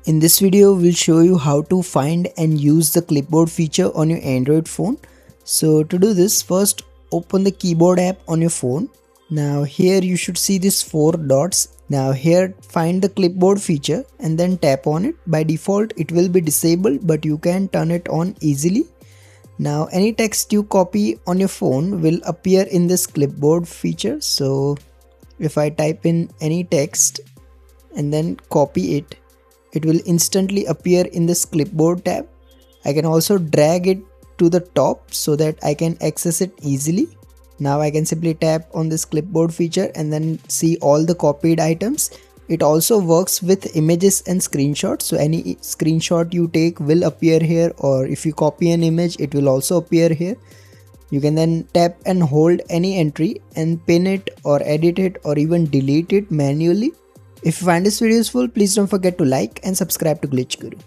In this video, we'll show you how to find and use the clipboard feature on your Android phone. So to do this, first open the keyboard app on your phone. Now here you should see these 4 dots. Now here find the clipboard feature and then tap on it. By default it will be disabled, but you can turn it on easily. Now any text you copy on your phone will appear in this clipboard feature. So if I type in any text and then copy it, it will instantly appear in this clipboard tab. I can also drag it to the top so that I can access it easily. Now I can simply tap on this clipboard feature and then see all the copied items. It also works with images and screenshots, so any screenshot you take will appear here, or if you copy an image it will also appear here. You can then tap and hold any entry and pin it or edit it or even delete it manually. If you find this video useful, please don't forget to like and subscribe to Glitch Guru.